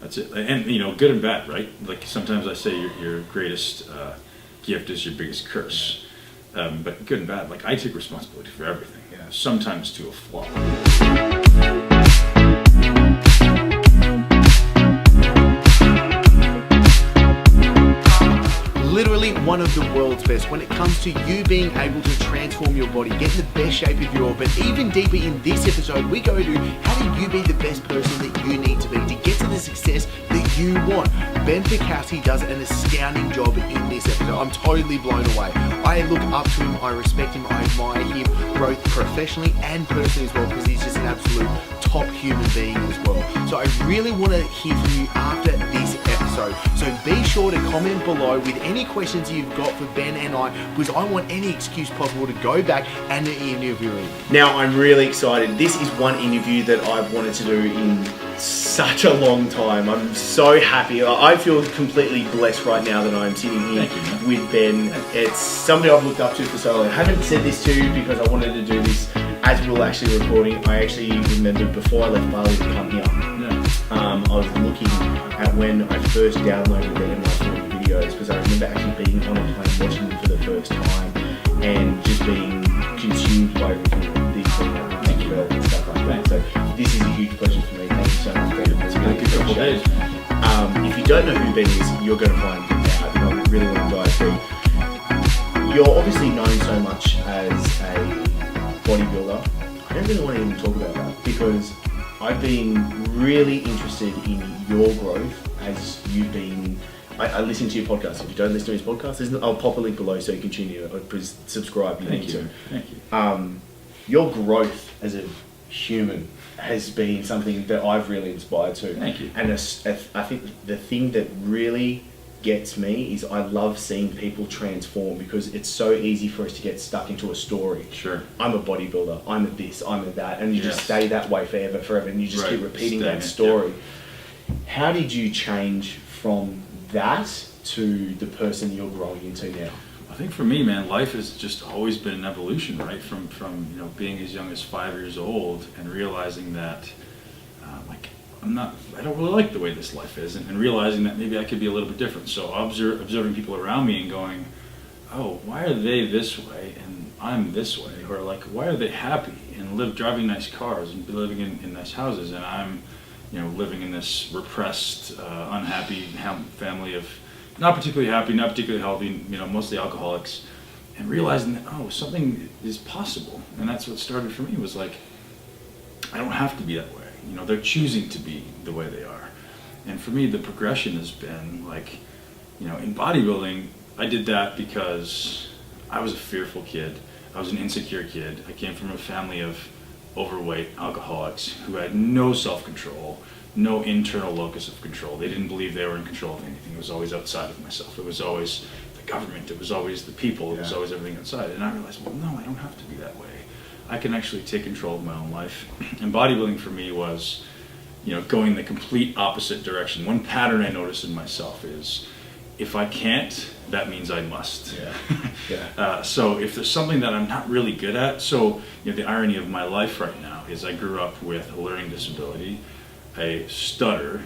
That's it. And good and bad, right? Like sometimes I say your greatest gift is your biggest curse. But good and bad, like I take responsibility for everything. Yeah. Sometimes to a flaw. Literally one of the world's best when it comes to you being able to transform your body, get in the best shape of your, but even deeper in this episode, we go to how do you be the best person that you need to be to get to the success that you want. Ben Pakulski does an astounding job in this episode. I'm totally blown away. I look up to him, I respect him, I admire him, both professionally and personally as well, because he's just an absolute top human being as well. So I really want to hear from you after this episode. So be sure to comment below with any questions you've got for Ben and I, because I want any excuse possible to go back and interview him. Now I'm really excited. This is one interview that I've wanted to do in such a long time. I'm so happy. I feel completely blessed right now that I'm sitting here with Ben. It's somebody I've looked up to for so long. I haven't said this to you because I wanted to do this as we were actually recording. I actually remembered before I left Bali to come here. I was looking at when I first downloaded the MI3 videos, because I remember actually being on a plane watching them for the first time and just being consumed by these things and stuff like that. So this is a huge pleasure for me. Thank you so much, Ben. It's really good appreciate it. If you don't know who Ben is, you're going to find out. I really want to dive deep. You're obviously known so much as a bodybuilder. I don't really want to even talk about that because I've been really interested in your growth as you've been. I listen to your podcast. If you don't listen to his podcast, I'll pop a link below so you can tune in or please subscribe. Thank you. Your growth as a human has been something that I've really inspired to. Thank you. And I think the thing that really gets me is I love seeing people transform, because it's so easy for us to get stuck into a story. Sure. I'm a bodybuilder, I'm a this, I'm a that, and you just stay that way forever, and you just keep repeating that story. Yeah. How did you change from that to the person you're growing into now? I think for me, man, life has just always been an evolution, right? From being as young as 5 years old and realizing that I don't really like the way this life is, and realizing that maybe I could be a little bit different. So observing people around me and going, oh, why are they this way and I'm this way? Or like, why are they happy and driving nice cars and living in nice houses, and I'm living in this repressed, unhappy family of not particularly happy, not particularly healthy, mostly alcoholics, and realizing that, something is possible. And that's what started for me, was like, I don't have to be that way. They're choosing to be the way they are. And for me, the progression has been like, in bodybuilding, I did that because I was a fearful kid. I was an insecure kid. I came from a family of overweight alcoholics who had no self-control, no internal locus of control. They didn't believe they were in control of anything. It was always outside of myself. It was always the government. It was always the people. It was always everything outside. And I realized, well, no, I don't have to be that way. I can actually take control of my own life. And bodybuilding for me was, going the complete opposite direction. One pattern I noticed in myself is, if I can't, that means I must. So if there's something that I'm not really good at, so the irony of my life right now is I grew up with a learning disability, a stutter,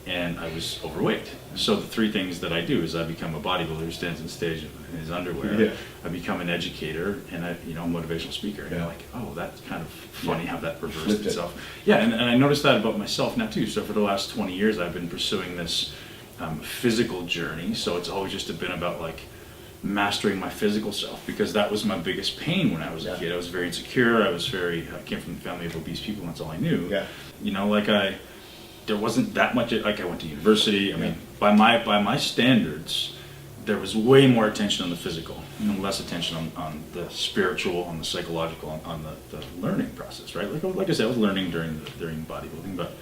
and I was overweight. So the three things that I do is I become a bodybuilder who stands on stage in his underwear. I become an educator and a motivational speaker. And you're like, oh, that's kind of funny how that reversed itself. And I noticed that about myself now too. So for the last 20 years, I've been pursuing this physical journey. So it's always just been about like mastering my physical self, because that was my biggest pain when I was a kid. I was very insecure. I came from a family of obese people. That's all I knew. There wasn't that much, like I went to university. I mean, by my standards, there was way more attention on the physical and less attention on the spiritual, on the psychological, on the learning process, right? Like I said, I was learning during bodybuilding, but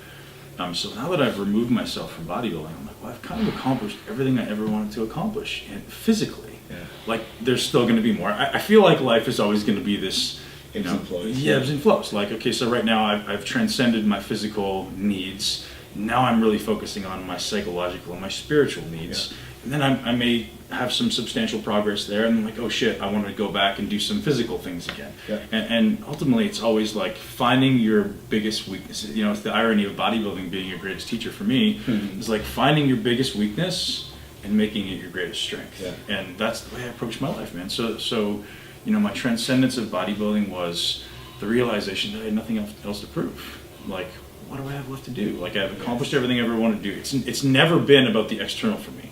so now that I've removed myself from bodybuilding, I'm like, well, I've kind of accomplished everything I ever wanted to accomplish, and physically. Like, there's still going to be more. I feel like life is always going to be this, ebbs and flows. Like, okay, so right now I've transcended my physical needs. now I'm really focusing on my psychological and my spiritual needs. And then I may have some substantial progress there, and I'm like, oh shit, I want to go back and do some physical things again. And ultimately, it's always like finding your biggest weakness. You know, it's the irony of bodybuilding being your greatest teacher for me. It's like finding your biggest weakness and making it your greatest strength. And that's the way I approach my life, man. So you know, my transcendence of bodybuilding was the realization that I had nothing else to prove. Like, what do I have left to do? Like, I've accomplished everything I ever wanted to do. It's never been about the external for me.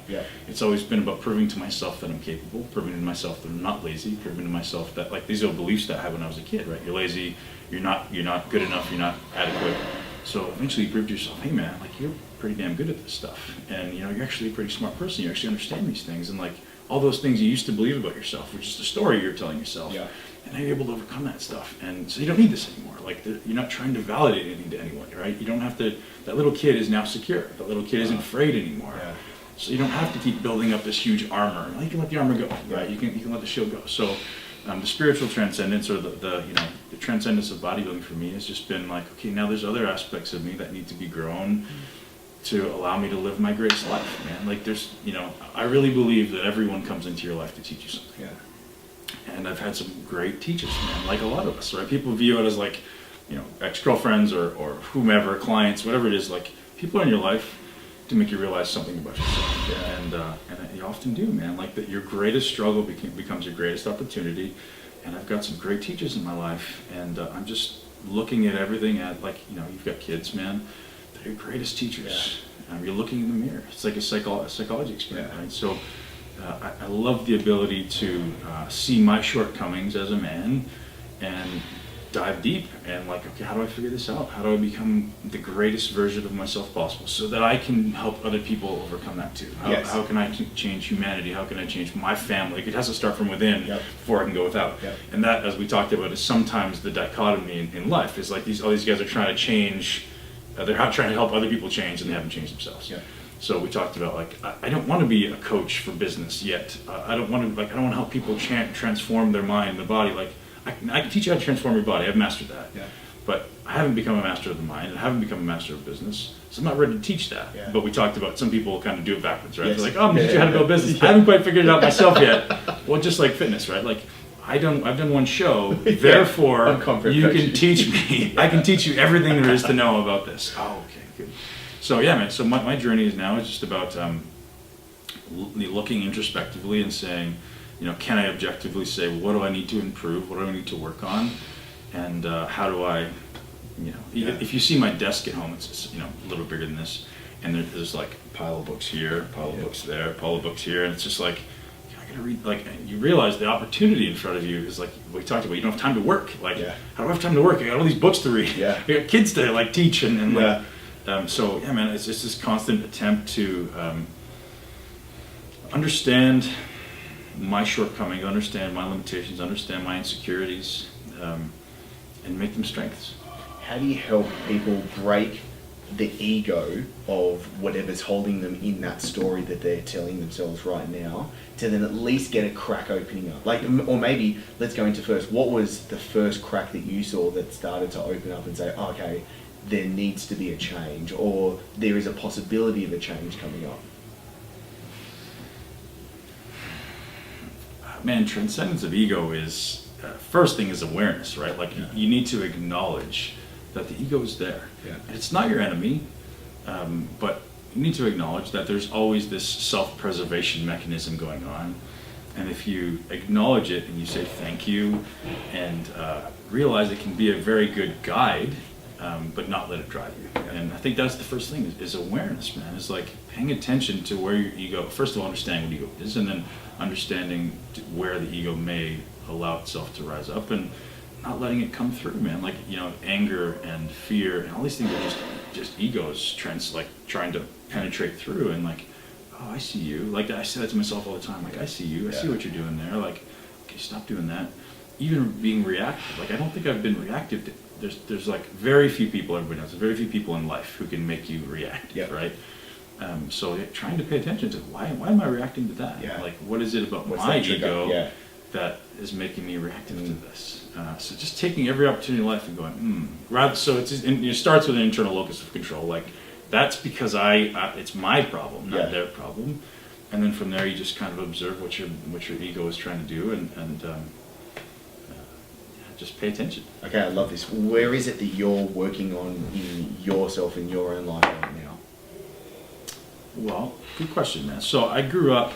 It's always been about proving to myself that I'm capable, proving to myself that I'm not lazy, proving to myself that, like, these old beliefs that I had when I was a kid, right? You're lazy, you're not good enough, you're not adequate. So eventually you prove to yourself, hey man, like, you're pretty damn good at this stuff. And, you know, you're actually a pretty smart person. You actually understand these things. And, like, all those things you used to believe about yourself, which is the story you're telling yourself. And now you're able to overcome that stuff. And so you don't need this anymore. Like, you're not trying to validate anything to anyone, right? You don't have to, that little kid is now secure. That little kid isn't afraid anymore. So you don't have to keep building up this huge armor. You can let the armor go, right? You can let the shield go. So the spiritual transcendence, or the transcendence of bodybuilding for me has just been like, okay, now there's other aspects of me that need to be grown to allow me to live my greatest life, man. Like, there's, you know, I really believe that everyone comes into your life to teach you something. And I've had some great teachers, man, like a lot of us, right? People view it as like, you know, ex-girlfriends or whomever, clients, whatever it is, like, people are in your life to make you realize something about yourself. And you often do, man. Like, that your greatest struggle becomes your greatest opportunity. And I've got some great teachers in my life, and I'm just looking at everything at, like, you know, you've got kids, man. They're your greatest teachers. You're looking in the mirror. It's like a psychology experiment, right? So I love the ability to see my shortcomings as a man and dive deep and, like, okay, how do I figure this out? How do I become the greatest version of myself possible so that I can help other people overcome that too? How can I change humanity? How can I change my family? It has to start from within before I can go without. And that, as we talked about, is sometimes the dichotomy in life. Is like all these guys are trying to change. They're out trying to help other people change, and they haven't changed themselves. So we talked about, like, I don't want to be a coach for business yet. I don't want to help people transform their mind and their body. Like, I can teach you how to transform your body. I've mastered that. But I haven't become a master of the mind, and I haven't become a master of business. So I'm not ready to teach that. But we talked about some people kind of do it backwards, right? They're like, oh, I'm going to teach you how to build business. I haven't quite figured it out myself yet. Well, just like fitness, right? Like, I've done one show, therefore you can teach me. I can teach you everything there is to know about this. Oh, okay, good. So yeah, man. So my journey now is just about looking introspectively and saying, you know, can I objectively say, what do I need to improve? What do I need to work on? And how do I, you know, if you see my desk at home, it's you know, a little bigger than this, and there's like a pile of books here, pile of books there, pile of books here, and it's just like, I gotta read. Like, you realize the opportunity in front of you is like we talked about. You don't have time to work. Like, how do I have time to work? I got all these books to read. I got kids to, like, teach and like. So yeah, man, it's just this constant attempt to understand my shortcomings, understand my limitations, understand my insecurities, and make them strengths. How do you help people break the ego of whatever's holding them in that story that they're telling themselves right now, to then at least get a crack opening up? Like, or maybe let's go into first, what was the first crack that you saw that started to open up and say, oh, okay, there needs to be a change, or there is a possibility of a change coming up? Man, transcendence of ego is, first thing is awareness, right? Like, you need to acknowledge that the ego is there. And it's not your enemy, but you need to acknowledge that there's always this self-preservation mechanism going on. And if you acknowledge it and you say thank you and realize it can be a very good guide, but not let it drive you. And I think that's the first thing is awareness, man. It's like paying attention to where your ego, first of all, understanding what ego is, and then understanding where the ego may allow itself to rise up, and not letting it come through, man. Like, you know, anger and fear and all these things are just egos trying to penetrate through, and like, oh, I see you. Like, I say that to myself all the time. Like, I see you. I see what you're doing there. Like, okay, stop doing that. Even being reactive. Like, I don't think I've been reactive to, there's like very few people, everybody knows, very few people in life who can make you react, right? So trying to pay attention to why am I reacting to that? Like, what is it about my ego that is making me reactive to this? So just taking every opportunity in life and going, rather. So it starts with an internal locus of control. Like, that's because it's my problem, not their problem. And then from there, you just kind of observe what your ego is trying to do, and just pay attention. Okay, I love this. Where is it that you're working on in yourself, in your own life right now? Well, good question, man. So I grew up,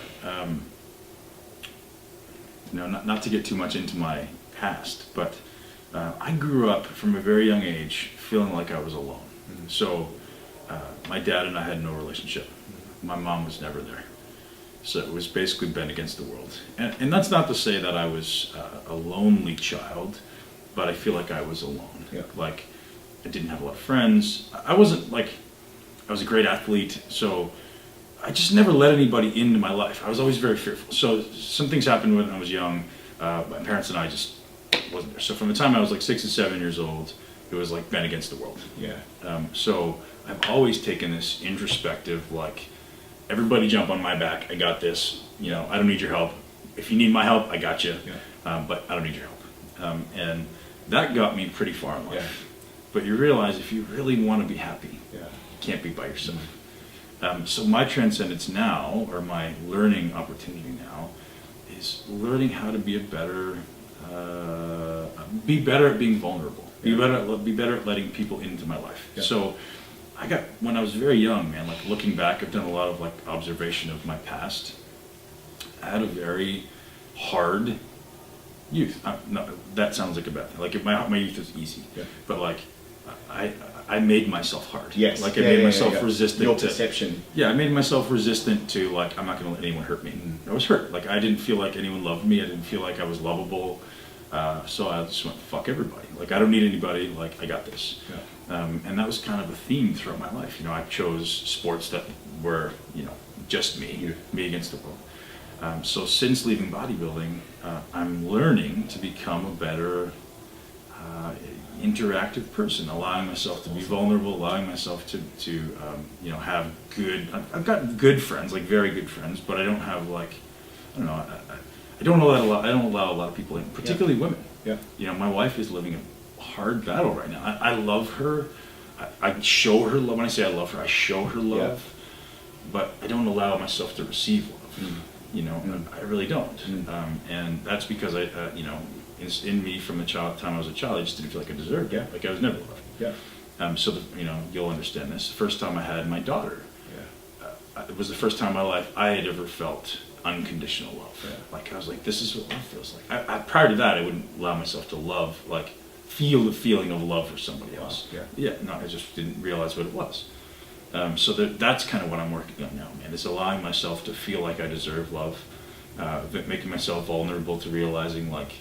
not to get too much into my past, but I grew up from a very young age feeling like I was alone. Mm-hmm. So my dad and I had no relationship. My mom was never there. So it was basically bent against the world. And that's not to say that I was a lonely child, but I feel like I was alone. Yeah. Like, I didn't have a lot of friends. I wasn't like, I was a great athlete, so I just never let anybody into my life. I was always very fearful. So some things happened when I was young. My parents and I just wasn't there. So from the time I was like 6 and 7 years old, it was like bent against the world. Yeah. So I've always taken this introspective, like, everybody jump on my back. I got this. I don't need your help. If you need my help, I got you. Yeah. But I don't need your help. And that got me pretty far in life. Yeah. But you realize if you really want to be happy, you can't be by yourself. So my transcendence now, or my learning opportunity now, is learning how to be better at being vulnerable. Be better at letting people into my life. Yeah. So when I was very young, man, like looking back, I've done a lot of like observation of my past. I had a very hard youth. That sounds like a bad thing. Like my youth was easy, but like I made myself hard. Yes. Like I made myself resistant. Your perception. I made myself resistant to like, I'm not going to let anyone hurt me. I was hurt. Like I didn't feel like anyone loved me. I didn't feel like I was lovable. So I just went, fuck everybody. Like I don't need anybody. Like I got this. Yeah. And that was kind of a theme throughout my life. I chose sports that were, just me against the world. So since leaving bodybuilding, I'm learning to become a better interactive person, allowing myself to be vulnerable, allowing myself to have good. I've got good friends, like very good friends, but I don't have like, I don't know. I don't allow a lot of people in, particularly women. Yeah. My wife is living a hard battle right now. I love her. I show her love. When I say I love her, I show her love. Yeah. But I don't allow myself to receive love. I really don't. And that's because in me from the time I was a child, I just didn't feel like I deserved it. Yeah. Like I was never loved. Yeah. So you'll understand this. The first time I had my daughter, it was the first time in my life I had ever felt unconditional love. Yeah. Like I was like, this is what love feels like. Prior to that, I wouldn't allow myself to love, like feel the feeling of love for somebody else. I just didn't realize what it was. So that's kind of what I'm working on now, man. Is allowing myself to feel like I deserve love, making myself vulnerable to realizing like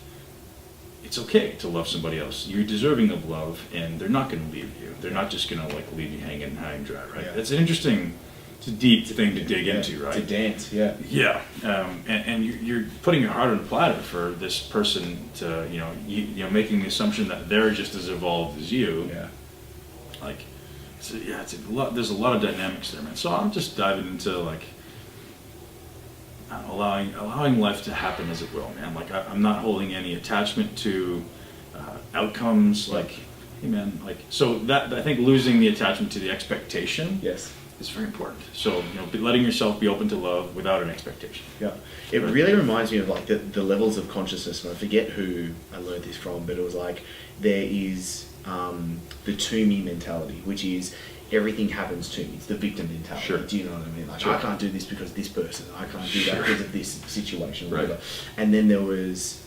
it's okay to love somebody else. You're deserving of love, and they're not going to leave you. They're not just going to like leave you hanging high and dry, right? It's an interesting. It's a deep thing to dig into, right? To dance, yeah. And you're putting your heart on a platter for this person to, making the assumption that they're just as evolved as you. Yeah. Like, it's a lot. There's a lot of dynamics there, man. So I'm just diving into like allowing life to happen as it will, man. Like I'm not holding any attachment to outcomes. Like, hey, man. Like so that I think losing the attachment to the expectation. Yes. It's very important. So, letting yourself be open to love without an expectation. Yeah. It really reminds me of like the levels of consciousness, and I forget who I learned this from, but it was like there is the to me mentality, which is everything happens to me. It's the victim mentality. Sure. Do you know what I mean? Like I can't do this because this person. I can't do that because of this situation or whatever. Right. And then there was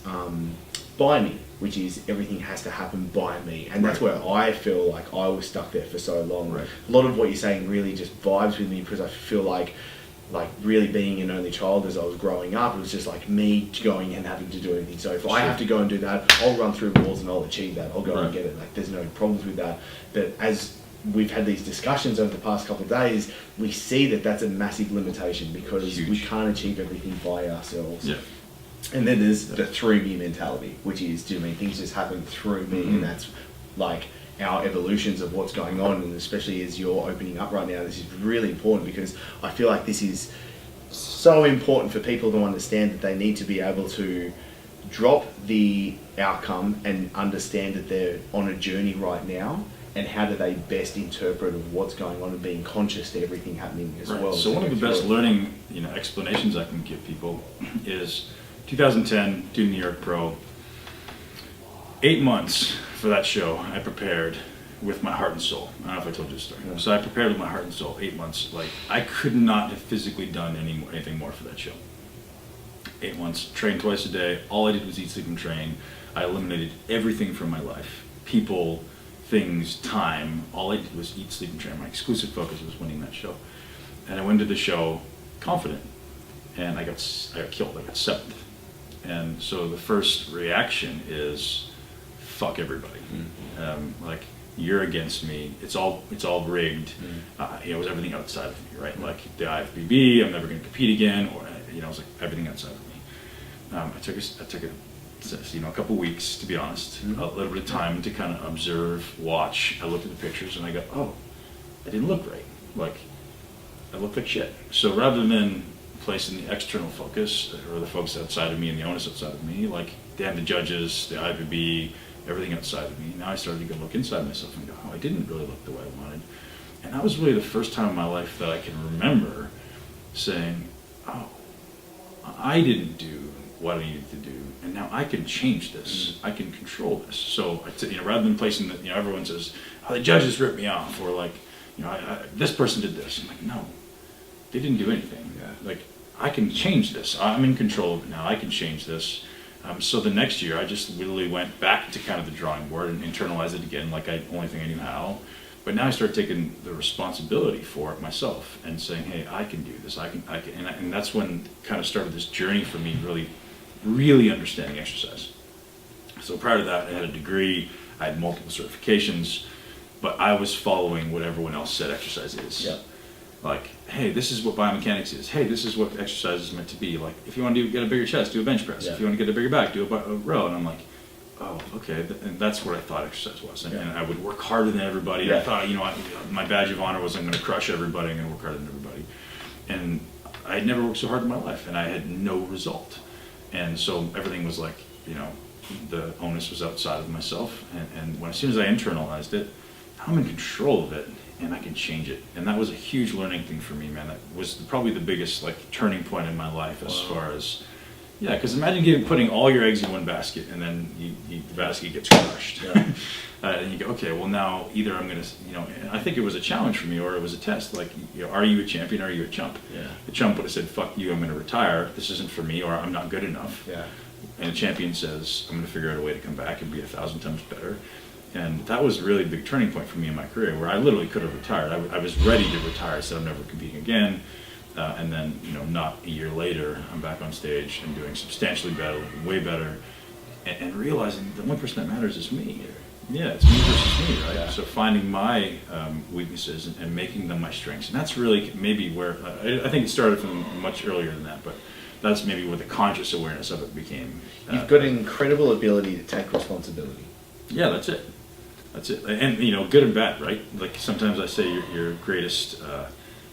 by me, which is everything has to happen by me. And that's where I feel like I was stuck there for so long. Right. A lot of what you're saying really just vibes with me, because I feel like really being an only child as I was growing up, it was just like me going and having to do anything. So if I have to go and do that, I'll run through walls and I'll achieve that. I'll go and get it. Like there's no problems with that. But as we've had these discussions over the past couple of days, we see that that's a massive limitation, because we can't achieve everything by ourselves. Yeah. And then there's the through me mentality, which is, things just happen through me, and that's like our evolutions of what's going on. And especially as you're opening up right now, this is really important, because I feel like this is so important for people to understand that they need to be able to drop the outcome and understand that they're on a journey right now, and how do they best interpret of what's going on and being conscious to everything happening as well. So one of the best learning, explanations I can give people is 2010, do New York Pro. 8 months for that show, I prepared with my heart and soul. I don't know if I told you this story. Yeah. So I prepared with my heart and soul, 8 months. Like, I could not have physically done anything more for that show. 8 months, trained twice a day. All I did was eat, sleep, and train. I eliminated everything from my life. People, things, time. All I did was eat, sleep, and train. My exclusive focus was winning that show. And I went to the show confident. And I got killed. I got 7th. And so the first reaction is, fuck everybody. Like, you're against me. It's all rigged. It was everything outside of me, right? Like the IFBB, I'm never going to compete again, or it was like everything outside of me. I took a couple weeks, to be honest, a little bit of time to kind of observe, watch. I looked at the pictures and I go, oh, I didn't look right. Like, I looked like shit. So rather than placing the external focus or the focus outside of me and the onus outside of me, like damn the judges, the IFBB, everything outside of me. Now I started to go look inside myself and go, oh, I didn't really look the way I wanted. And that was really the first time in my life that I can remember saying, oh, I didn't do what I needed to do, and now I can change this. I can control this. So, rather than placing that, everyone says, oh, the judges ripped me off, or like, this person did this. I'm like, no, they didn't do anything. Like, I can change this. I'm in control of it now. I can change this. So the next year, I just literally went back to kind of the drawing board and internalized it again, like only thing I knew how. But now I started taking the responsibility for it myself and saying, hey, I can do this. I can, and that's when kind of started this journey for me, really understanding exercise. So prior to that, I had a degree, I had multiple certifications, but I was following what everyone else said exercise is. Yeah. Like, hey, this is what biomechanics is. Hey, this is what exercise is meant to be. Like, if you want to get a bigger chest, do a bench press. Yeah. If you want to get a bigger back, do a row. And I'm like, oh, okay. And that's what I thought exercise was. And I would work harder than everybody. Yeah. I thought, my badge of honor was I'm going to crush everybody. I'm going to work harder than everybody. And I had never worked so hard in my life, and I had no result. And so everything was like, the onus was outside of myself. And as soon as I internalized it, I'm in control of it. And I can change it. And that was a huge learning thing for me, man. That was probably the biggest turning point in my life as far as, because imagine putting all your eggs in one basket and then the basket gets crushed. Yeah. And you go, okay, well now either I'm going to, I think it was a challenge for me or it was a test. Like, are you a champion or are you a chump? Yeah. The chump would have said, fuck you, I'm going to retire. This isn't for me, or I'm not good enough. Yeah. And the champion says, I'm going to figure out a way to come back and be 1,000 times better. And that was really a big turning point for me in my career, where I literally could have retired. I was ready to retire. I said I'm never competing again. And then, not a year later, I'm back on stage and doing substantially better, way better, and realizing the only person that matters is me. Yeah, it's me versus me, right? Yeah. So finding my weaknesses and making them my strengths. And that's really maybe where, I think it started from much earlier than that, but that's maybe where the conscious awareness of it became. You've got an incredible ability to take responsibility. Yeah, that's it. That's it. And, good and bad, right? Like sometimes I say your greatest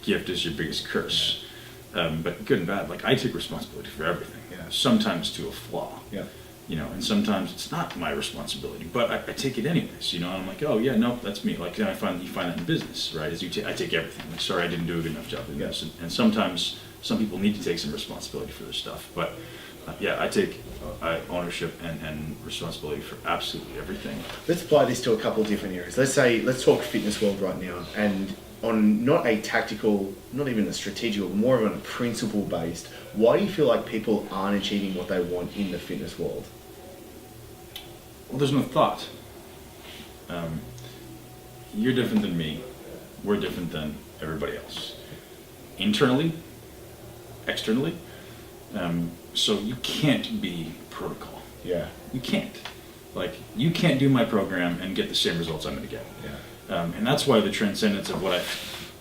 gift is your biggest curse. But good and bad, like I take responsibility for everything. Yeah. Sometimes to a flaw. Yeah. And sometimes it's not my responsibility, but I take it anyways. And I'm like, oh yeah, no, that's me. Like you find that in business, right? I take everything. Like, sorry, I didn't do a good enough job in this. And sometimes some people need to take some responsibility for their stuff, but I take ownership and responsibility for absolutely everything. Let's apply this to a couple of different areas. Let's talk fitness world right now, and on not a tactical, not even a strategic, more of a principle based. Why do you feel like people aren't achieving what they want in the fitness world? Well, there's no thought. You're different than me. We're different than everybody else. Internally, externally. So you can't be protocol. Yeah. You can't. Like, you can't do my program and get the same results I'm going to get. Yeah. And that's why the transcendence of what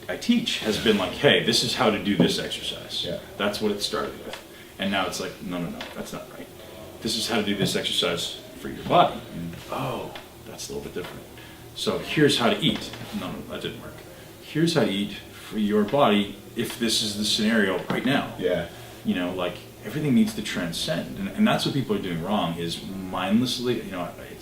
I teach has been like, hey, this is how to do this exercise. Yeah. That's what it started with. And now it's like, no, that's not right. This is how to do this exercise for your body. Oh, that's a little bit different. So here's how to eat. No, that didn't work. Here's how to eat for your body if this is the scenario right now. Yeah. Everything needs to transcend. And that's what people are doing wrong, is mindlessly,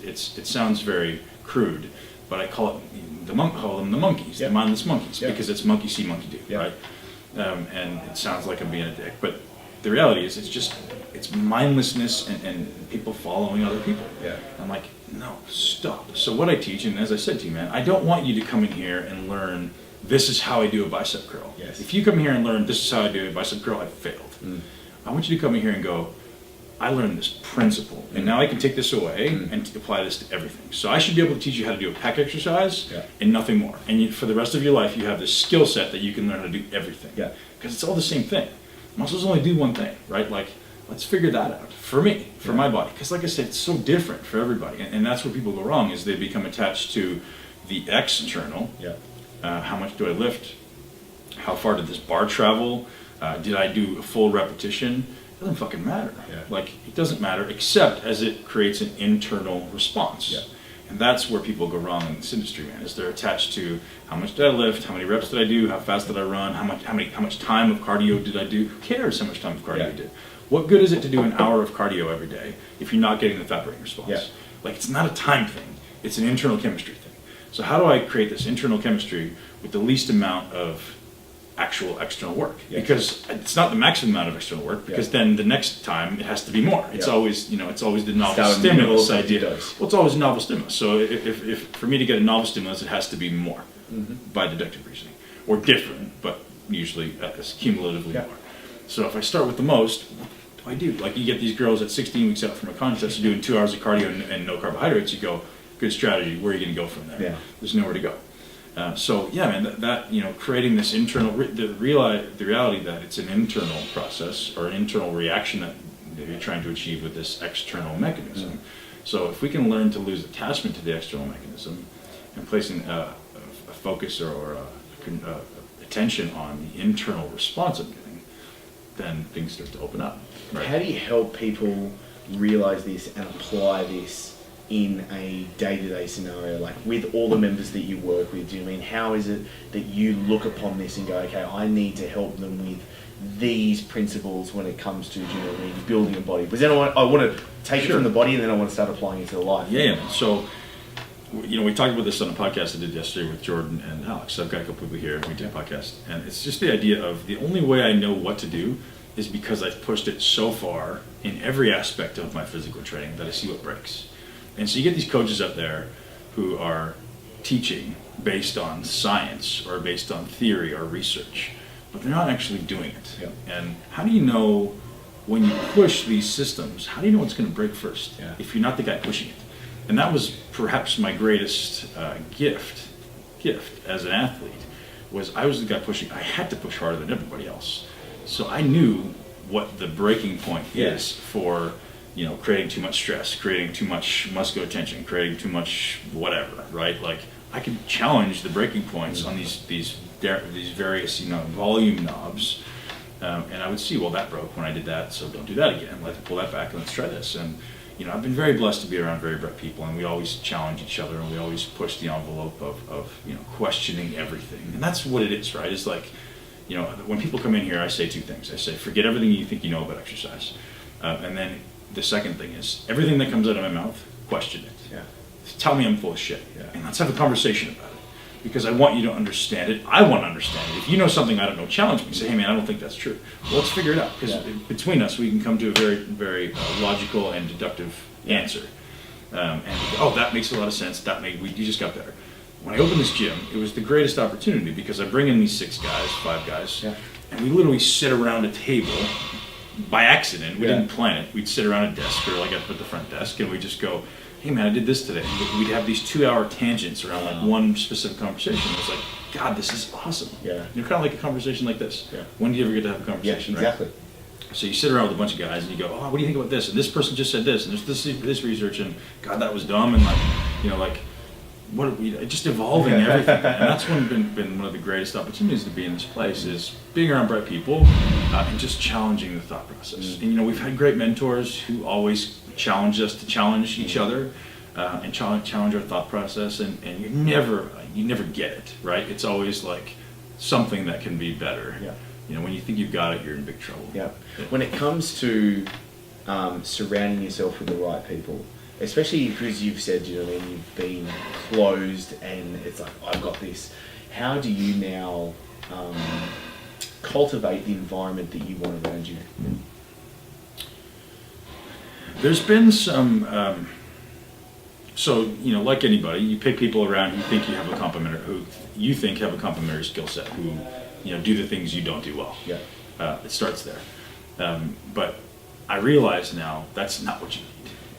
it sounds very crude, but I call them the monkeys, the mindless monkeys, because it's monkey see, monkey do, right? And it sounds like I'm being a dick, but the reality is it's mindlessness and people following other people. Yeah. I'm like, no, stop. So what I teach, and as I said to you, man, I don't want you to come in here and learn, this is how I do a bicep curl. Yes. If you come here and learn, this is how I do a bicep curl, I failed. I want you to come in here and go, I learned this principle, and now I can take this away and apply this to everything. So I should be able to teach you how to do a pec exercise and nothing more. And for the rest of your life, you have this skill set that you can learn how to do everything. Yeah. Because it's all the same thing. Muscles only do one thing, right? Like, let's figure that out for me, for my body. Because like I said, it's so different for everybody. And that's where people go wrong, is they become attached to the external. How much do I lift? How far did this bar travel? Did I do a full repetition? It doesn't fucking matter. Like, it doesn't matter except as it creates an internal response. And that's where people go wrong in this industry, man, is they're attached to how much did I lift, how many reps did I do, how fast did I run, how much time of cardio did I do? Who cares how much time of cardio you did? What good is it to do an hour of cardio every day if you're not getting the fat burning response? Like, it's not a time thing, it's an internal chemistry thing. So how do I create this internal chemistry with the least amount of actual external work? Because it's not the maximum amount of external work, because then the next time it has to be more. It's always, it's always the novel stimulus idea. Well, it's always a novel stimulus. So if for me to get a novel stimulus, it has to be more by deductive reasoning, or different, but usually cumulatively more. So if I start with the most, what do I do? Like, you get these girls at 16 weeks out from a contest doing 2 hours of cardio and no carbohydrates. You go, good strategy. Where are you going to go from there? There's nowhere to go. So yeah, man, that creating this internal, the reality that it's an internal process or an internal reaction that you're trying to achieve with this external mechanism. So if we can learn to lose attachment to the external mechanism and placing a focus or attention on the internal response of getting, then things start to open up. Right? How do you help people realize this and apply this in a day-to-day scenario, like with all the members that you work with? Do you mean, how is it that you look upon this and go, okay, I need to help them with these principles when it comes to, building a body? Because then I want to take it from the body, and then I want to start applying it to the life. So, we talked about this on a podcast I did yesterday with Jordan and Alex. I've got a couple people here, we did a podcast, and it's just the idea of the only way I know what to do is because I've pushed it so far in every aspect of my physical training that I see what breaks. And so you get these coaches out there who are teaching based on science or based on theory or research, but they're not actually doing it. And how do you know when you push these systems, how do you know what's going to break first if you're not the guy pushing it? And that was perhaps my greatest gift as an athlete, was I was the guy pushing. I had to push harder than everybody else. So I knew what the breaking point is for creating too much stress, creating too much muscular tension, creating too much whatever, right? Like, I could challenge the breaking points on these various volume knobs, and I would see, well, that broke when I did that, so don't do that again. Let's pull that back and let's try this. And I've been very blessed to be around very bright people, and we always challenge each other, and we always push the envelope of questioning everything. And that's what it is, right? It's like, when people come in here, I say two things. I say, forget everything you think you know about exercise, and then the second thing is, everything that comes out of my mouth, question it. Tell me I'm full of shit. And let's have a conversation about it. Because I want you to understand it. I want to understand it. If you know something I don't know, challenge me. Say, hey man, I don't think that's true. Well, let's figure it out. Because between us, we can come to a very, very logical and deductive answer. And we go, oh, that makes a lot of sense. You just got better. When I opened this gym, it was the greatest opportunity, because I bring in these 5 guys, and we literally sit around a table by accident. We didn't plan it. We'd sit around a desk, or like up at the front desk, and we just go, hey man, I did this today. And we'd have these 2-hour tangents around like one specific conversation. It was like, God, this is awesome. Kind of like a conversation like this. When do you ever get to have a conversation, exactly. Right? So you sit around with a bunch of guys and you go, oh, what do you think about this? And this person just said this, and there's this research, and God, that was dumb, and what are we, just evolving everything. And that's been one of the greatest opportunities to be in this place, is being around bright people and just challenging the thought process. And we've had great mentors who always challenge us to challenge each other and challenge our thought process, and you never get it, right? It's always like something that can be better. When you think you've got it, you're in big trouble. When it comes to surrounding yourself with the right people, especially because you've said, you know what I mean, you've been closed and it's like, I've got this. How do you now cultivate the environment that you want around you? There's been some, so, you know, like anybody, you pick people around who think you have a complementary, who you think have a complementary skill set, who, you know, do the things you don't do well. Yeah. It starts there. But I realize now that's not what you need.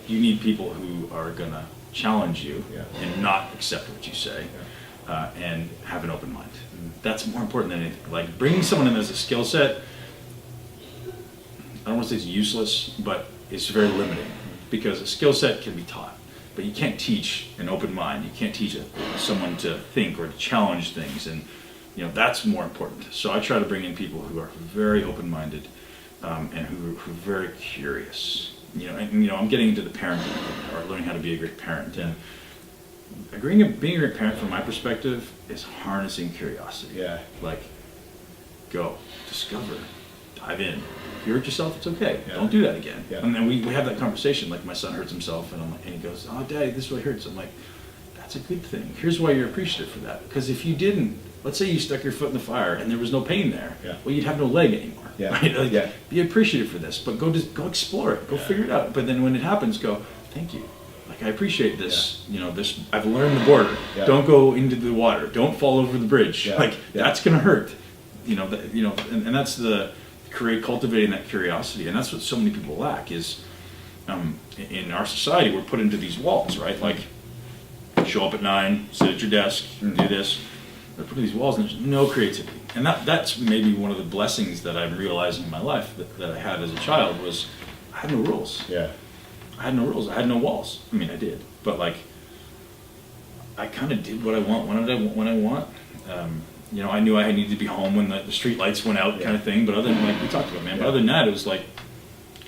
You need people who are going to challenge you and not accept what you say and have an open mind. That's more important than anything. Like bringing someone in as a skill set, I don't want to say it's useless, but it's very limiting because a skill set can be taught, but you can't teach an open mind. You can't teach someone to think or to challenge things, and you know that's more important. So I try to bring in people who are very open-minded and who are very curious. You know, and you know I'm getting into the parenting or learning how to be a great parent, and being a great parent from my perspective is harnessing curiosity. Yeah. Like, go, discover, dive in. If you hurt yourself, it's okay. Yeah. Don't do that again. Yeah. And then we have that conversation. Like my son hurts himself, and he goes, "Oh, Daddy, this really hurts." I'm like, "That's a good thing. Here's why you're appreciative for that. Because if you didn't, let's say you stuck your foot in the fire and there was no pain there, well, you'd have no leg anymore. Yeah. Right? Like, Yeah. Be appreciative for this, but go explore it. Go figure it out. But then when it happens, go, thank you. Like I appreciate this. You know, this. I've learned the border. Yeah. Don't go into the water. Don't fall over the bridge. Yeah. Like Yeah. that's gonna hurt. You know. And that's the cultivating that curiosity, and that's what so many people lack is. In our society, we're put into these walls, right? Like, show up at 9, sit at your desk, do this. They're put in these walls, and there's no creativity. And that's maybe one of the blessings that I'm realizing in my life that I had as a child was I had no rules. Yeah. I had no rules. I had no walls. I mean, I did, but like, I kind of did what I want when I want. You know, I knew I needed to be home when the street lights went out, kind of thing. But other than like we talked about, man. But other than that, it was like,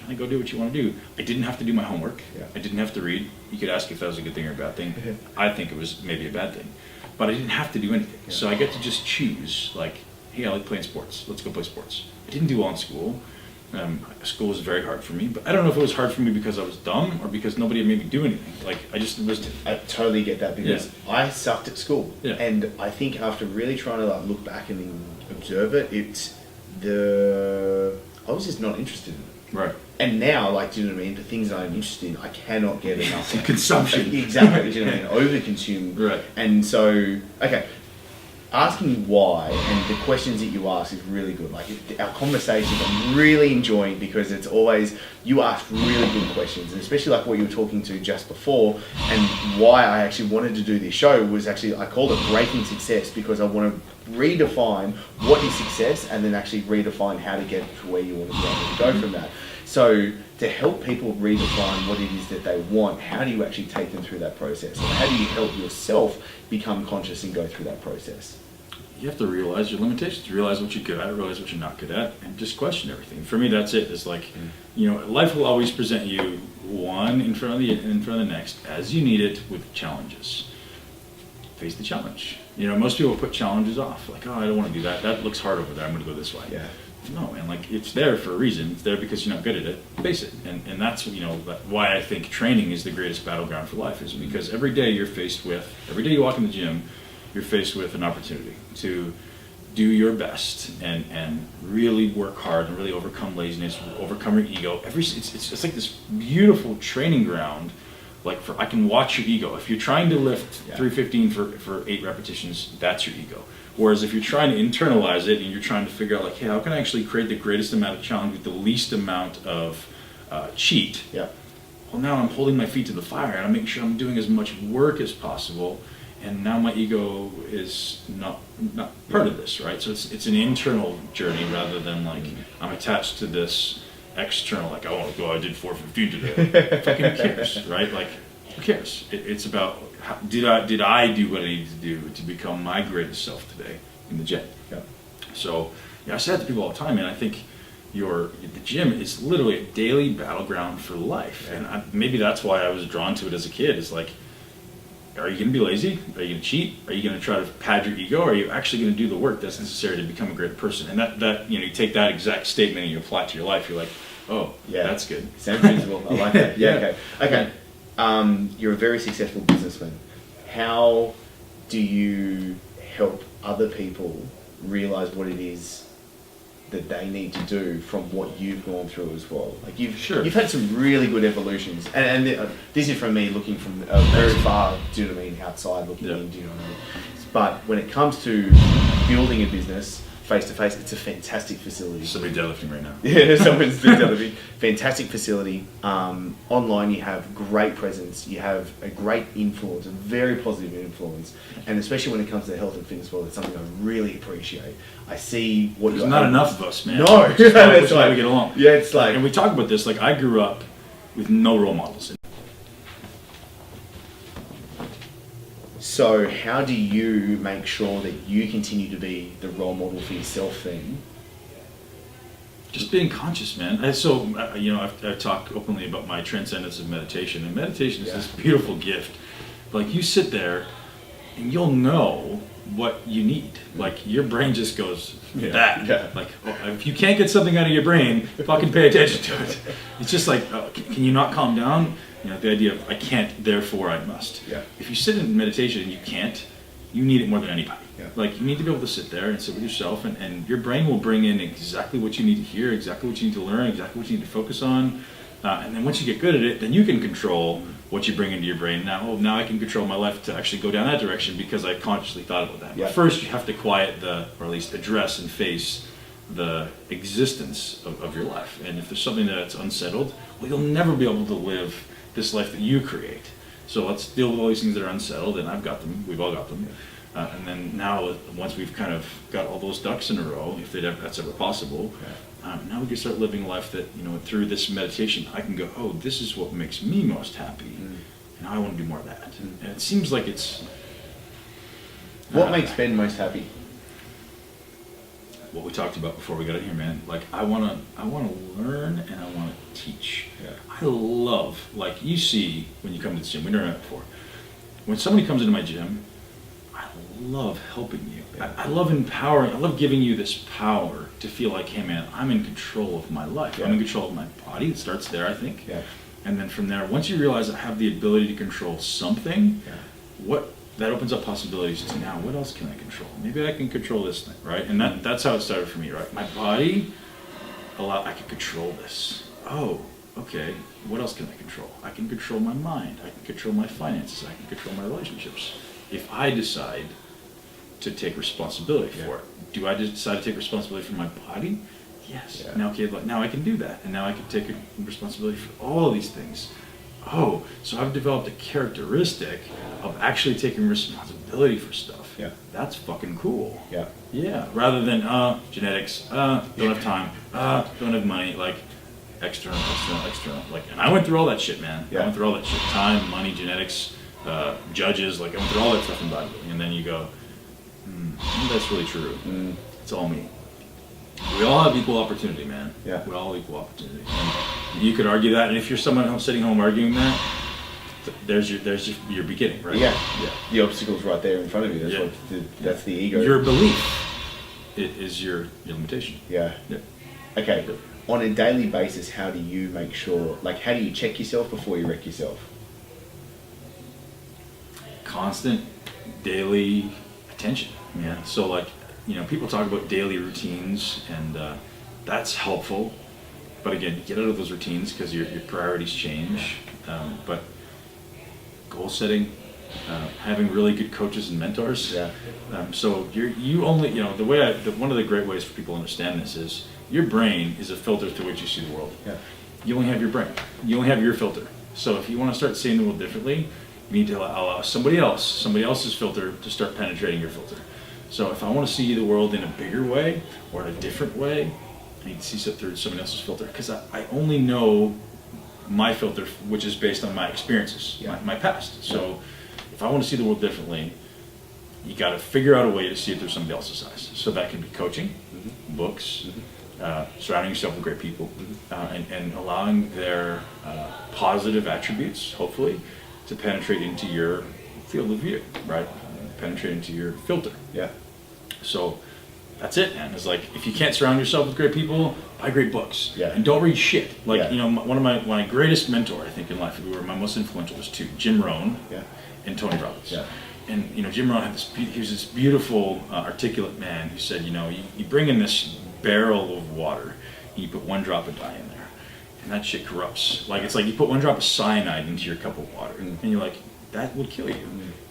kind of go do what you want to do. I didn't have to do my homework. Yeah. I didn't have to read. You could ask if that was a good thing or a bad thing. I think it was maybe a bad thing, but I didn't have to do anything. Yeah. So I get to just choose. Like, hey, I like playing sports. Let's go play sports. I didn't do well in school. School was very hard for me, but I don't know if it was hard for me because I was dumb or because nobody made me do anything. Like I just was. I totally get that because I sucked at school, and I think after really trying to like look back and observe it, I was just not interested in it. Right. And now, like, do you know what I mean? The things that I'm interested in, I cannot get enough. Consumption. Exactly. Do you know what I mean? Overconsume. Right. And so, okay. Asking why and the questions that you ask is really good. Like our conversations, I'm really enjoying because it's always you ask really good questions, and especially like what you were talking to just before. And why I actually wanted to do this show was actually I called it Breaking Success because I want to redefine what is success and then actually redefine how to get to where you want to go from that. So to help people redefine what it is that they want, how do you actually take them through that process? And how do you help yourself become conscious and go through that process? You have to realize your limitations, realize what you're good at, realize what you're not good at, and just question everything. For me, that's it. It's like, you know, life will always present you one in front of the next as you need it with challenges. Face the challenge. You know, most people put challenges off. Like, oh, I don't want to do that. That looks hard over there. I'm going to go this way. Yeah. No, and like it's there for a reason. It's there because you're not good at it. Face it, and that's why I think training is the greatest battleground for life is because every day you walk in the gym, you're faced with an opportunity to do your best and really work hard and really overcome laziness, overcome your ego. It's like this beautiful training ground. Like I can watch your ego. If you're trying to lift 315 for 8 repetitions, that's your ego. Whereas if you're trying to internalize it and you're trying to figure out like, hey, how can I actually create the greatest amount of challenge with the least amount of cheat? Yeah. Well, now I'm holding my feet to the fire and I'm making sure I'm doing as much work as possible. And now my ego is not part of this, right? So it's an internal journey rather than like I'm attached to this external, like, oh, well, I did 415 today. Fucking who cares, right? Like, who cares? It's about did I do what I needed to do to become my greatest self today in the gym? Yeah. So, I say that to people all the time, and I think the gym is literally a daily battleground for life, and maybe that's why I was drawn to it as a kid. Is like, are you going to be lazy? Are you going to cheat? Are you going to try to pad your ego? Or are you actually going to do the work that's necessary to become a great person? And that you take that exact statement and you apply it to your life. You're like, oh, yeah, that's good. Same principle. I like that. Yeah. Okay. you're a very successful businessman. How do you help other people realize what it is that they need to do from what you've gone through as well? Like you've had some really good evolutions, and this is from me looking from very far, do you know what I mean, outside looking in, do you know what I mean? But when it comes to building a business face to face, it's a fantastic facility. Somebody deadlifting right now. Yeah, someone's deadlifting. Fantastic facility. Online, you have great presence. You have a great influence, a very positive influence, and especially when it comes to the health and fitness world, it's something I really appreciate. I see what There's not enough of us, man. No, that's why we get along. Yeah, it's like, and we talk about this. Like, I grew up with no role models. So how do you make sure that you continue to be the role model for yourself then? Just being conscious, man. I've talked openly about my transcendence of meditation, and meditation is this beautiful gift. Like, you sit there and you'll know what you need. Like, your brain just goes, that. Yeah. Like, if you can't get something out of your brain, fucking pay attention to it. It's just like, can you not calm down? You know, the idea of I can't, therefore I must. Yeah. If you sit in meditation and you can't, you need it more than anybody. Yeah. Like, you need to be able to sit there and sit with yourself, and your brain will bring in exactly what you need to hear, exactly what you need to learn, exactly what you need to focus on. And then once you get good at it, then you can control what you bring into your brain. Now I can control my life to actually go down that direction because I consciously thought about that. Yeah. But first, you have to quiet or at least address and face the existence of your life. And if there's something that's unsettled, well, you'll never be able to live this life that you create. So let's deal with all these things that are unsettled, and I've got them. We've all got them. And then now, once we've kind of got all those ducks in a row, if that's ever possible, now we can start living a life that, through this meditation, I can go, oh, this is what makes me most happy, and I want to do more of that. And it seems like it's... What makes Ben most happy? What we talked about before we got in here, man. Like, I want to learn and I want to teach. Yeah. I love, like, you see when you come to the gym, we never met before. When somebody comes into my gym, I love helping you. Yeah. I love empowering. I love giving you this power to feel like, hey, man, I'm in control of my life. Yeah. I'm in control of my body. It starts there, I think. Yeah. And then from there, once you realize I have the ability to control something, that opens up possibilities to now, what else can I control? Maybe I can control this thing, right? And that's how it started for me, right? My body, I can control this. Oh, okay, what else can I control? I can control my mind. I can control my finances. I can control my relationships. If I decide to take responsibility for it. Do I decide to take responsibility for my body? Yes. Yeah. Now I can do that. And now I can take responsibility for all these things. Oh, so I've developed a characteristic of actually taking responsibility for stuff. Yeah. That's fucking cool. Yeah. Yeah. Rather than genetics, don't have time, don't have money, like external. Like, and I went through all that shit, man. Yeah. I went through all that shit. Time, money, genetics, judges, like I went through all that stuff in bodybuilding. And then you go, that's really true. It's all me. We all have equal opportunity, man. Yeah. We all have equal opportunity. And you could argue that, and if you're someone sitting home arguing that, there's your beginning, right? Yeah. Yeah. The obstacle's right there in front of you. That's the ego. Your belief is your limitation. Yeah. Yeah. Okay. Yeah. On a daily basis, how do you make sure, how do you check yourself before you wreck yourself? Constant, daily attention. Yeah. So people talk about daily routines, and that's helpful. But again, get out of those routines because your priorities change. But goal setting, having really good coaches and mentors. Yeah. So you only one of the great ways for people to understand this is your brain is a filter through which you see the world. Yeah. You only have your brain. You only have your filter. So if you want to start seeing the world differently, you need to allow somebody else's filter to start penetrating your filter. So if I want to see the world in a bigger way or in a different way, I need to see it through somebody else's filter, because I only know my filter, which is based on my experiences, my past. So if I want to see the world differently, you got to figure out a way to see it through somebody else's eyes. So that can be coaching, books, surrounding yourself with great people, and allowing their positive attributes, hopefully, to penetrate into your field of view, right? Penetrate into your filter. Yeah. So that's it, man. It's like, if you can't surround yourself with great people, buy great books. Yeah. And don't read shit. Like, Yeah. you know, one of my greatest mentor, I think, in life, who were my most influential, was two, Jim Rohn Yeah. and Tony Robbins. Yeah. And, you know, Jim Rohn had he was this beautiful, articulate man who said, you know, you bring in this barrel of water, and you put one drop of dye in there, and that shit corrupts. Like, it's like you put one drop of cyanide into your cup of water, and you're like, that would kill you,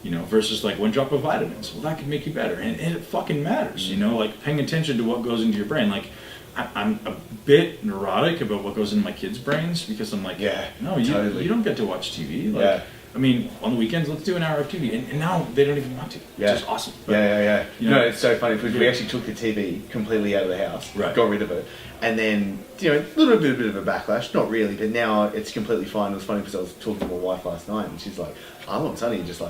you know, versus like one drop of vitamins. Well, that could make you better, and it fucking matters, you know, like paying attention to what goes into your brain. Like, I'm a bit neurotic about what goes into my kids' brains, because I'm like, no, you don't get to watch TV. Like, I mean, on the weekends, let's do an hour of TV, and now they don't even want to, which is awesome. But, you know, it's so funny because we actually took the TV completely out of the house, got rid of it, and then, you know, a little bit of a backlash, not really, but now it's completely fine. It was funny because I was talking to my wife last night, and she's like, Arlo and Sonny are just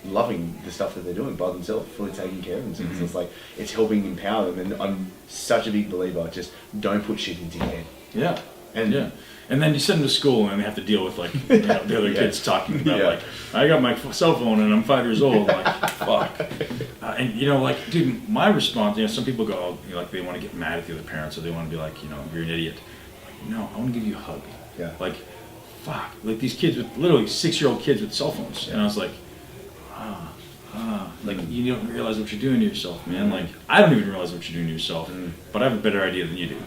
loving the stuff that they're doing by themselves, fully taking care of themselves. So it's like, it's helping empower them, and I'm such a big believer, just don't put shit into your head. Yeah. And then you send them to school, and they have to deal with, like, you know, the other kids talking about, like, I got my cell phone and I'm 5 years old. Like, fuck. And, you know, like, dude, my response, you know, some people go, oh, you know, like, they want to get mad at the other parents, or they want to be like, you know, you're an idiot. Like, no, I want to give you a hug. Yeah. Like, fuck. Like, these kids with, literally 6-year-old kids with cell phones. And I was like, like, you don't realize what you're doing to yourself, man. Like, I don't even realize what you're doing to yourself, but I have a better idea than you do.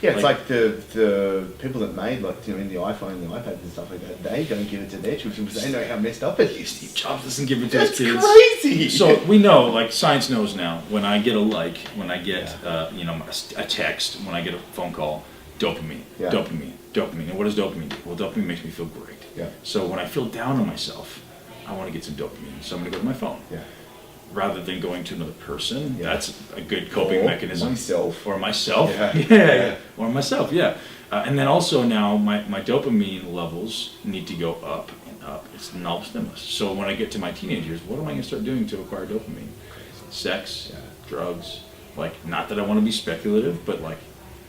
Yeah, it's like the people that made, like, you know, in the iPhone and the iPad and stuff like that, they don't give it to their children because they know how messed up it is. Steve Jobs doesn't give it to his kids. That's crazy! So we know, like, science knows now, when I get a like, when I get, you know, a text, when I get a phone call, dopamine. And what does dopamine do? Well, dopamine makes me feel great. Yeah. So when I feel down on myself, I want to get some dopamine, so I'm going to go to my phone. Yeah. Rather than going to another person, that's a good coping mechanism. Or myself. Or myself, and then also now my dopamine levels need to go up and up. It's null stimulus. So when I get to my teenage years, what am I going to start doing to acquire dopamine? Sex, drugs. Like, not that I want to be speculative, but like,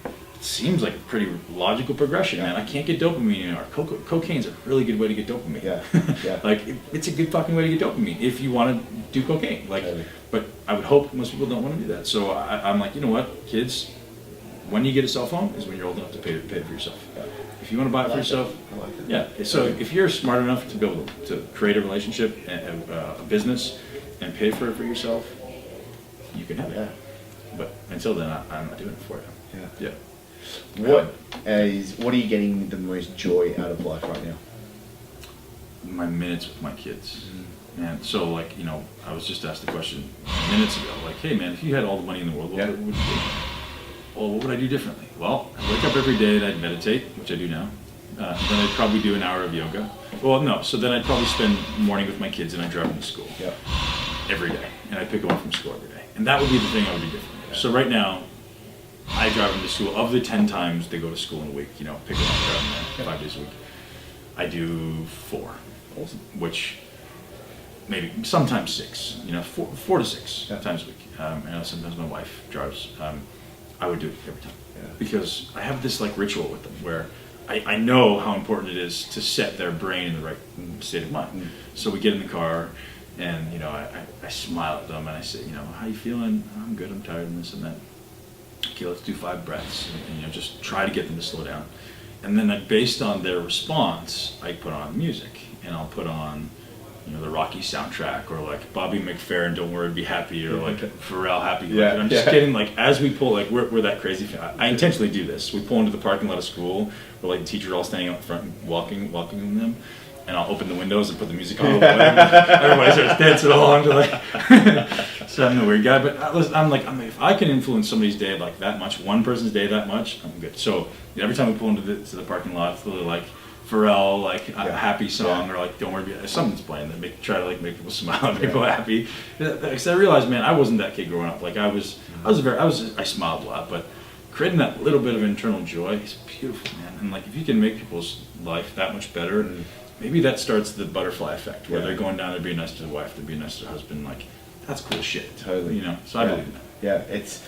it seems like a pretty logical progression, man. I can't get dopamine anymore. Cocaine's a really good way to get dopamine. Like, it's a good fucking way to get dopamine if you want to do cocaine. Like, but I would hope most people don't want to do that. So I'm like, you know what, kids, when you get a cell phone is when you're old enough to pay it for yourself. If you want to buy it for yourself, So if you're smart enough to be able to create a relationship, a business, and pay for it for yourself, you can have it. But until then, I'm not doing it for you. What are you getting the most joy out of life right now? My minutes with my kids. Man, so, like, you know, I was just asked the question minutes ago, like, hey man, if you had all the money in the world, what would you do? Well, what would I do differently? Well, I'd wake up every day and I'd meditate, which I do now. Then I'd probably do an hour of yoga. Well, no, so then I'd probably spend the morning with my kids and I'd drive them to school every day. And I'd pick them up from school every day. And that would be the thing I would do differently. So right now, I drive them to school. Of the 10 times they go to school in a week, you know, pick them up, drive them there 5 days a week, I do 4. Awesome. Which, maybe, sometimes 6, you know, 4 to 6 times a week. And sometimes my wife drives. I would do it every time. Because I have this, like, ritual with them where I know how important it is to set their brain in the right state of mind. So we get in the car, and, you know, I smile at them and I say, you know, how you feeling? I'm good, I'm tired, and this and that. Okay, let's do 5 breaths, and, you know, just try to get them to slow down. And then based on their response, I put on music, and I'll put on, you know, the Rocky soundtrack, or like Bobby McFerrin, Don't Worry, Be Happy, or like Pharrell, Happy. Like, I'm just getting, like, as we pull, like, we're that crazy. I intentionally do this. We pull into the parking lot of school, where, like, the teachers are all standing out front, welcoming them. And I'll open the windows and put the music on. Everybody starts dancing along to, like. So I'm the weird guy, but I'm like, if I can influence somebody's day like that much, one person's day that much, I'm good. So, you know, every time we pull into the parking lot, it's literally like Pharrell, like a happy song, or like Don't Worry, something's playing that try to like make people smile and make people happy. Because I realized, man, I wasn't that kid growing up. Like I smiled a lot, but creating that little bit of internal joy is beautiful, man. And like if you can make people's life that much better. Maybe that starts the butterfly effect, where they're going down, they're being nice to the wife, they're being nice to the husband. Like, that's cool shit. Totally. You know, so I believe in that. Yeah, it's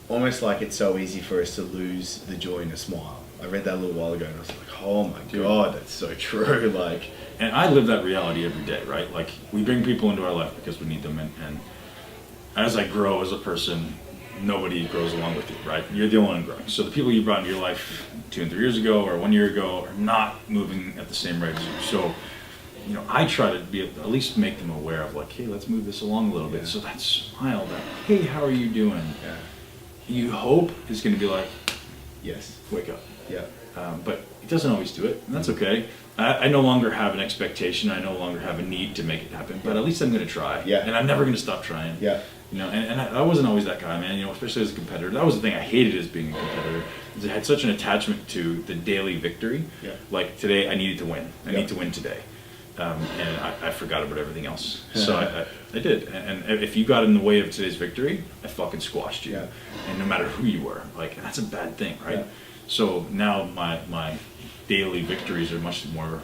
almost like it's so easy for us to lose the joy in a smile. I read that a little while ago, and I was like, oh my God, that's so true. Like, and I live that reality every day, right? Like, we bring people into our life because we need them, and as I grow as a person, nobody grows along with you, right? You're the only one growing. So the people you brought into your life 2 and 3 years ago or 1 year ago are not moving at the same rate as you. So, you know, I try to be at least make them aware of like, hey, let's move this along a little bit. So that smile, that hey, how are you doing? Yeah. You hope is going to be like, Yes. wake up. Yeah. But it doesn't always do it, and that's okay. I no longer have an expectation. I no longer have a need to make it happen. But at least I'm going to try. Yeah. And I'm never going to stop trying. Yeah. You know, and I wasn't always that guy, man. You know, especially as a competitor. That was the thing I hated as being a competitor. Is I had such an attachment to the daily victory. Yeah. Like today, I needed to win. I need to win today. And I forgot about everything else. So I did. And if you got in the way of today's victory, I fucking squashed you. Yeah. And no matter who you were, like, and that's a bad thing, right? Yeah. So now my daily victories are much more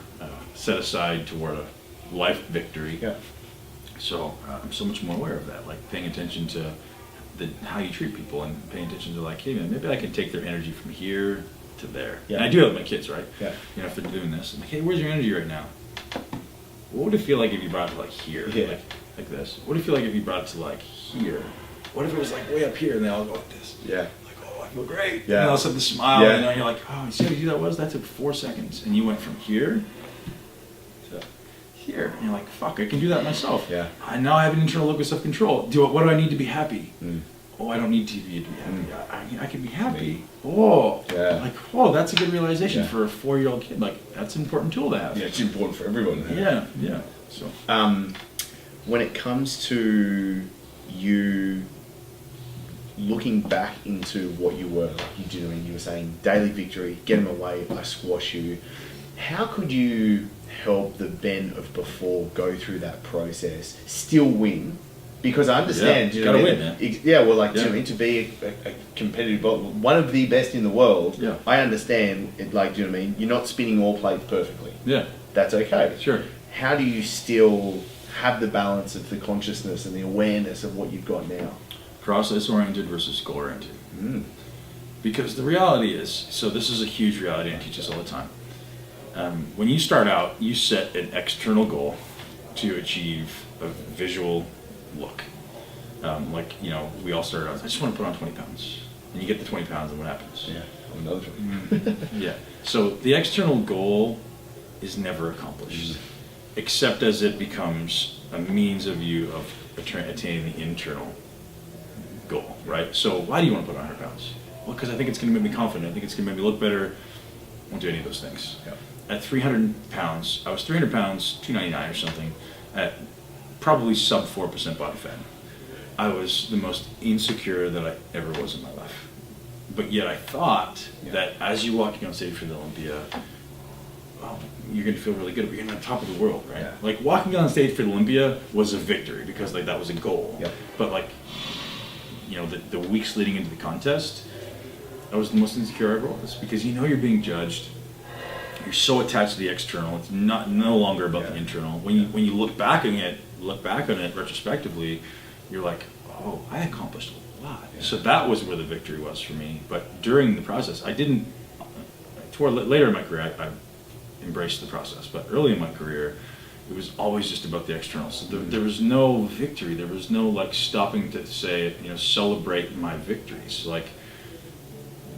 set aside toward a life victory. Yeah. So I'm so much more aware of that, like paying attention to how you treat people and paying attention to like, hey man, maybe I can take their energy from here to there. Yeah. And I do that with my kids, right? Yeah. You know, if they're doing this, I'm like, hey, where's your energy right now? What would it feel like if you brought it to like here, Yeah. like this? What would it feel like if you brought it to like here? What if it was like way up here and they all go like this? Yeah. Like, oh, I feel great. Yeah. And all of a sudden the smile, Yeah. and you're like, oh, you see how easy that was? That took 4 seconds, and you went from here to here, and you're like, fuck, I can do that myself. Yeah. I now have an internal locus of control. What do I need to be happy? Mm. Oh, I don't need TV to be happy. I can be happy. Oh, Yeah. like, oh, that's a good realization Yeah. for a 4-year-old kid. Like, that's an important tool to have. Yeah, it's important for everyone. Yeah, yeah. So, When it comes to you looking back into what you were, like you did, I mean, you were saying daily victory, get them away, I squash you. How could you help the Ben of before go through that process, still win? Because I understand, Yeah, you know, gotta what I win, mean? man. Yeah, well, like, Yeah. you know, to be a competitive, one of the best in the world, Yeah. I understand, it, like, do you know what I mean? You're not spinning all plates perfectly. yeah, That's okay. sure. How do you still have the balance of the consciousness and the awareness of what you've got now? Process-oriented versus goal-oriented. Mm. Because the reality is, so this is a huge reality I teach us all the time. When you start out, you set an external goal to achieve a visual look. Like, you know, we all started out, I just want to put on 20 pounds. And you get the 20 pounds and what happens? Yeah, another one. Yeah. So the external goal is never accomplished, except as it becomes a means of you of attaining the internal goal, right? So why do you want to put on 100 pounds? Well, because I think it's going to make me confident. I think it's going to make me look better. I won't do any of those things. Yep. At 300 pounds, I was 300 pounds, 299 or something, at probably sub 4% body fat. I was the most insecure that I ever was in my life. But yet I thought that as you're walking on stage for the Olympia, well, you're going to feel really good, but you're on top of the world, right? Yeah. Like walking on stage for the Olympia was a victory because like that was a goal. Yep. But like, you know, the weeks leading into the contest, I was the most insecure I ever was because you know you're being judged. You're so attached to the external. It's no longer about the internal. When you look back on it retrospectively, you're like, oh, I accomplished a lot. Yeah. So that was where the victory was for me. But during the process, I didn't. Later in my career, I embraced the process. But early in my career, it was always just about the external. So there was no victory. There was no like stopping to say, you know, celebrate my victories. Like,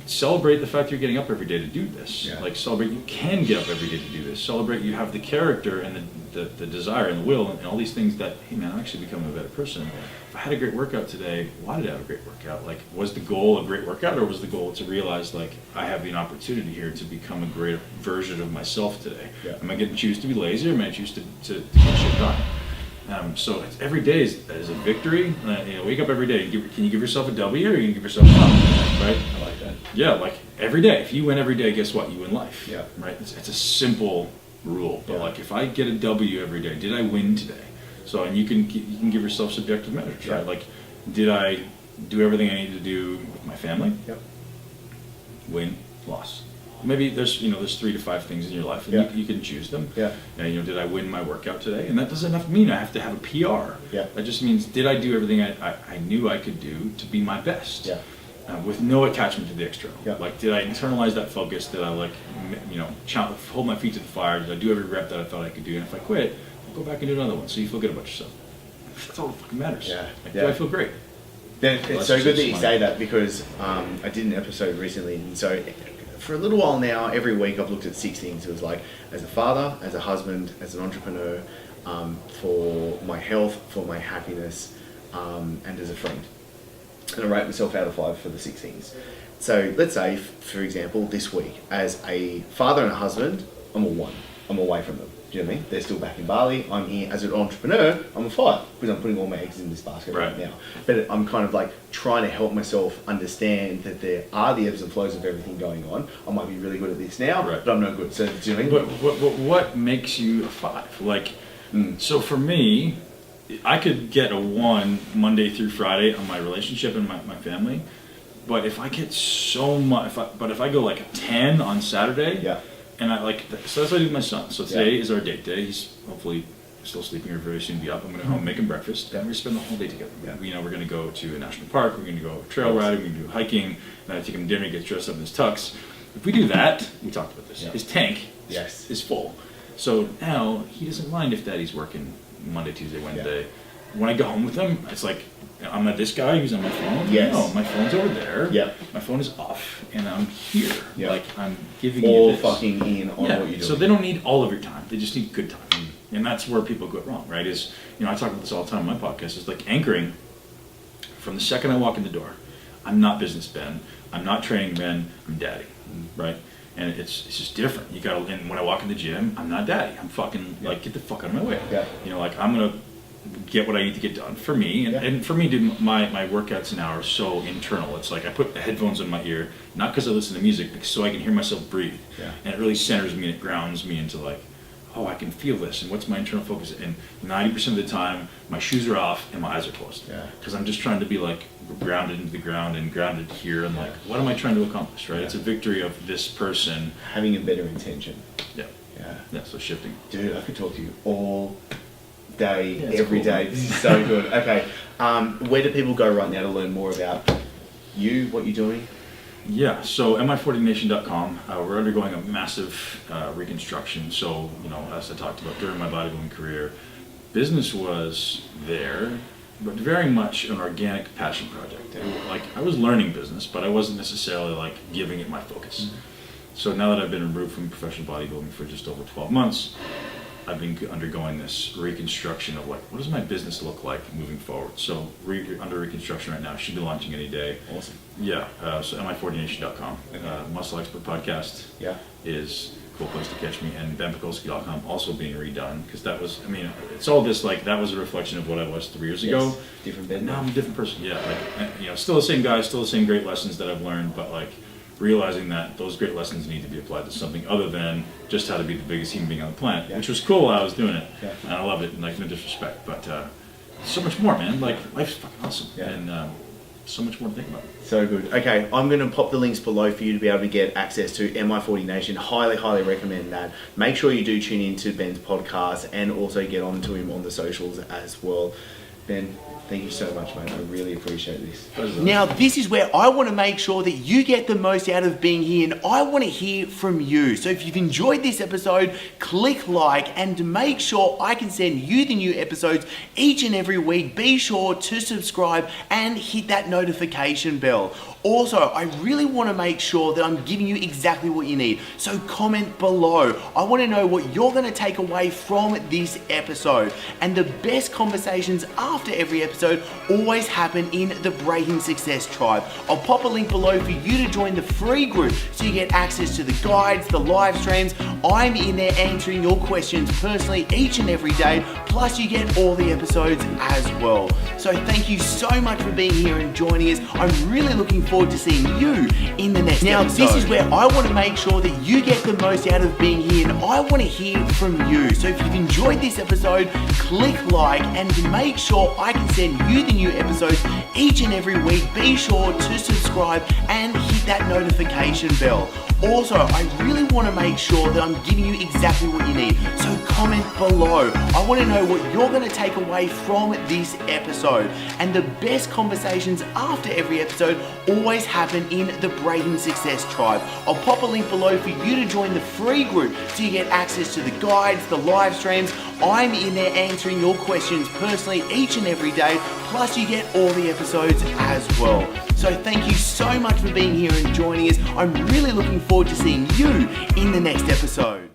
celebrate the fact you're getting up every day to do this. Yeah. Like, celebrate you can get up every day to do this. Celebrate you have the character and the desire and the will and all these things that, hey man, I'm actually becoming a better person. If I had a great workout today, why did I have a great workout? Like, was the goal a great workout, or was the goal to realize, like, I have an opportunity here to become a great version of myself today? Yeah. Am I going to choose to be lazy, or am I choose to get shit done? So every day is a victory. You know, wake up every day. Can you give yourself a W, or you can give yourself a W, right? I like that. Yeah, like every day. If you win every day, guess what? You win life. Yeah. Right. It's a simple rule, but like if I get a W every day, did I win today? So and you can give yourself subjective measures, Yeah. right? Like, did I do everything I needed to do with my family? Yep. Win, loss. Maybe there's 3 to 5 things in your life, and Yeah. you can choose them. Yeah. And did I win my workout today? And that doesn't have to mean I have to have a PR. Yeah. That just means, did I do everything I knew I could do to be my best? Yeah. With no attachment to the external. Yeah. Like, did I internalize that focus? Did I hold my feet to the fire? Did I do every rep that I thought I could do? And if I quit, I'll go back and do another one. So you feel good about yourself. That's all that fucking matters. Yeah. Like, Yeah. do I feel great? It's so good that you say that, because I did an episode recently, and so for a little while now, every week I've looked at 6 things. It was like, as a father, as a husband, as an entrepreneur, for my health, for my happiness, and as a friend. And I rate myself out of 5 for the 6 things. So let's say, for example, this week, as a father and a husband, I'm a 1. I'm away from them. Do you know what I mean? They're still back in Bali. I'm here as an entrepreneur. I'm a 5, because I'm putting all my eggs in this basket right now. But I'm kind of like trying to help myself understand that there are the ebbs and flows of everything going on. I might be really good at this now, but I'm no good. So do you know what I mean? But what makes you a 5? Like, so for me, I could get a 1 Monday through Friday on my relationship and my family. But if I get so much, if I go like a 10 on Saturday, and I like, so that's what I do with my son. So today is our date day. He's hopefully still sleeping or very soon be up. I'm going to home, make him breakfast, and we're going to spend the whole day together. You know, we're going to go to a national park, we're going to go trail riding, we're going to do hiking, and I take him to dinner, he gets dressed up in his tux. If we do that, we talked about this, his tank is full. So now he doesn't mind if daddy's working Monday, Tuesday, Wednesday. When I go home with him, it's like, I'm not this guy who's on my phone. No, my phone's over there. My phone is off, and I'm here. Like, I'm giving all you this. fucking in on what you're doing. So they don't need all of your time. They just need good time. And that's where people go wrong, right? Is, you know, I talk about this all the time on my podcast. It's like anchoring from the second I walk in the door. I'm not business Ben. I'm not training Ben. I'm daddy, right? And it's just different. You gotta. And when I walk in the gym, I'm not daddy. I'm fucking like, get the fuck out of my way. You know, like, I'm gonna get what I need to get done for me, and for me, dude, my workouts now are so internal. It's like I put the headphones in my ear, not because I listen to music, but so I can hear myself breathe, and it really centers me and it grounds me into like, oh, I can feel this, and what's my internal focus. And 90% of the time, my shoes are off and my eyes are closed, because I'm just trying to be like grounded into the ground and grounded here, and like, what am I trying to accomplish, right? It's a victory of this person having a better intention. So shifting, dude, I could talk to you all day, every day. This is so good. Okay, where do people go right now to learn more about you, what you're doing? So mi40nation.com. We're undergoing a massive reconstruction. So, you know, as I talked about during my bodybuilding career, business was there, but very much an organic passion project. Like, I was learning business, but I wasn't necessarily like giving it my focus. So now that I've been removed from professional bodybuilding for just over 12 months, I've been undergoing this reconstruction of like, what does my business look like moving forward? So under reconstruction right now, should be launching any day. Awesome. So mi40nation.com. Muscle Expert Podcast is a cool place to catch me, and benpakulski.com also being redone, because that was, I mean, it's all this like, that was a reflection of what I was 3 years ago. Different Ben. Now I'm a different person. Like, you know, still the same guy, still the same great lessons that I've learned, but like, realizing that those great lessons need to be applied to something other than just how to be the biggest human being on the planet, which was cool while I was doing it, and I loved it, and like, no disrespect, but so much more, man. Like, life's fucking awesome, and so much more to think about. So good. Okay, I'm going to pop the links below for you to be able to get access to MI40 Nation. Highly, highly recommend that. Make sure you do tune in to Ben's podcast and also get on to him on the socials as well. Ben, thank you so much, mate. I really appreciate this. Now, this is where I want to make sure that you get the most out of being here, and I want to hear from you. So if you've enjoyed this episode, click like, and make sure I can send you the new episodes each and every week. Be sure to subscribe and hit that notification bell. Also, I really want to make sure that I'm giving you exactly what you need. So comment below. I want to know what you're going to take away from this episode. And the best conversations after every episode always happen in the Breaking Success Tribe. I'll pop a link below for you to join the free group so you get access to the guides, the live streams. I'm in there answering your questions personally each and every day. Plus you get all the episodes as well. So thank you so much for being here and joining us. I'm really looking forward to seeing you in the next episode. This is where I want to make sure that you get the most out of being here, and I want to hear from you. So if you've enjoyed this episode, click like, and make sure I can send you the new episodes each and every week. Be sure to subscribe and hit that notification bell. Also, I really want to make sure that I'm giving you exactly what you need. So comment below. I want to know what you're going to take away from this episode. And the best conversations after every episode always happen in the Breaking Success Tribe. I'll pop a link below for you to join the free group so you get access to the guides, the live streams. I'm in there answering your questions personally each and every day, plus you get all the episodes as well. So thank you so much for being here and joining us. I'm really looking forward to seeing you in the next episode.